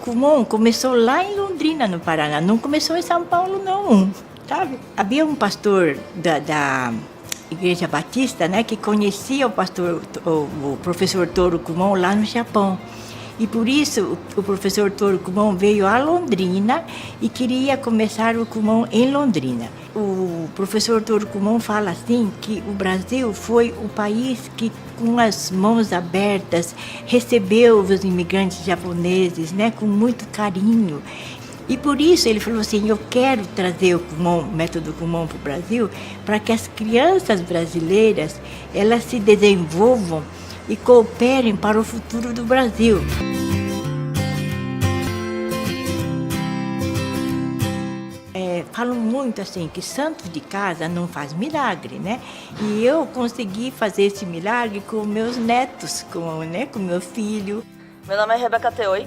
Kumon começou lá em Londrina, no Paraná, não começou em São Paulo, não, sabe? Havia um pastor da Igreja Batista, né, que conhecia o professor Toru Kumon lá no Japão. E por isso o professor Toru Kumon veio a Londrina e queria começar o Kumon em Londrina. O professor Toru Kumon fala assim que o Brasil foi o país que, com as mãos abertas, recebeu os imigrantes japoneses, né, com muito carinho. E por isso ele falou assim, eu quero trazer o método Kumon para o Brasil, para que as crianças brasileiras elas se desenvolvam e cooperem para o futuro do Brasil. Falam muito assim, que santo de casa não faz milagre, né? E eu consegui fazer esse milagre com meus netos, com meu filho. Meu nome é Rebeca Teoi,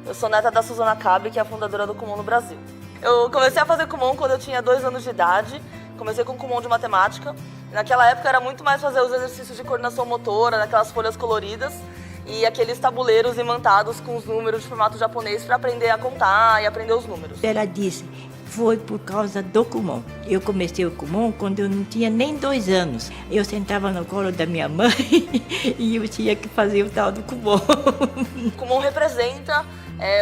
eu sou neta da Suzana Cabe, que é a fundadora do Kumon no Brasil. Eu comecei a fazer Kumon quando eu tinha 2 anos de idade, comecei com Kumon de matemática. Naquela época era muito mais fazer os exercícios de coordenação motora, naquelas folhas coloridas, e aqueles tabuleiros imantados com os números de formato japonês para aprender a contar e aprender os números. Ela disse, foi por causa do Kumon. Eu comecei o Kumon quando eu não tinha nem 2 anos. Eu sentava no colo da minha mãe e eu tinha que fazer o tal do Kumon. O Kumon representa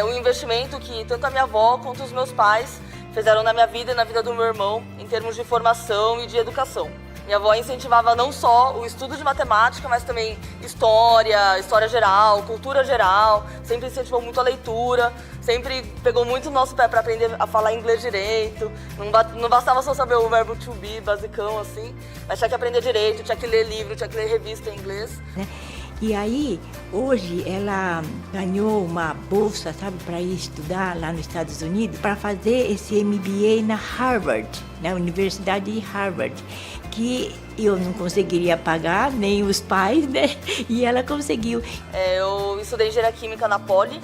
o investimento que tanto a minha avó quanto os meus pais fizeram na minha vida e na vida do meu irmão em termos de formação e de educação. Minha avó incentivava não só o estudo de matemática, mas também história geral, cultura geral, sempre incentivou muito a leitura, sempre pegou muito o nosso pé para aprender a falar inglês direito. Não bastava só saber o verbo to be, basicão assim, mas tinha que aprender direito, tinha que ler livro, tinha que ler revista em inglês. E aí, hoje, ela ganhou uma bolsa, sabe, para ir estudar lá nos Estados Unidos, para fazer esse MBA na Harvard, na Universidade de Harvard, que eu não conseguiria pagar, nem os pais, né? E ela conseguiu. Eu estudei engenharia química na Poli.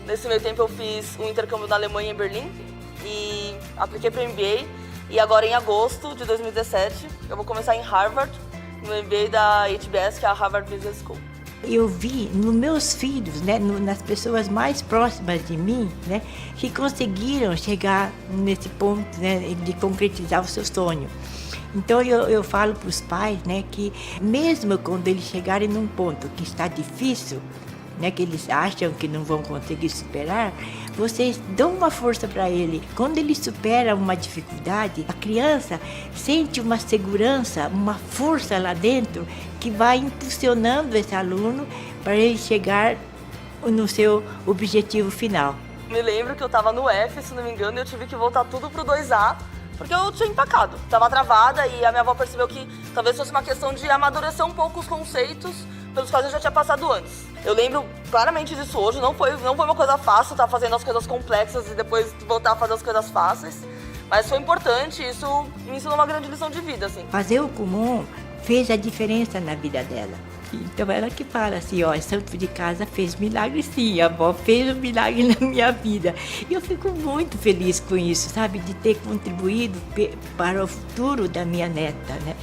Nesse meio tempo, eu fiz um intercâmbio na Alemanha, em Berlim, e apliquei para o MBA. E agora, em agosto de 2017, eu vou começar em Harvard, no MBA da HBS, que é a Harvard Business School. Eu vi nos meus filhos, né, nas pessoas mais próximas de mim, né, que conseguiram chegar nesse ponto, né, de concretizar o seu sonho. Então eu falo para os pais, né, que mesmo quando eles chegarem num ponto que está difícil, né, que eles acham que não vão conseguir superar, vocês dão uma força para ele. Quando ele supera uma dificuldade, a criança sente uma segurança, uma força lá dentro que vai impulsionando esse aluno para ele chegar no seu objetivo final. Me lembro que eu estava no F, se não me engano, e eu tive que voltar tudo pro 2A, porque eu tinha empacado. Estava travada e a minha avó percebeu que talvez fosse uma questão de amadurecer um pouco os conceitos pelos quais eu já tinha passado antes. Eu lembro claramente disso hoje, não foi uma coisa fácil estar fazendo as coisas complexas e depois voltar a fazer as coisas fáceis, mas foi importante, isso me ensinou uma grande lição de vida, assim. Fazer o Kumon fez a diferença na vida dela. Então ela que fala assim, ó, santo de casa fez milagre sim, a avó fez um milagre na minha vida. E eu fico muito feliz com isso, sabe, de ter contribuído para o futuro da minha neta, né?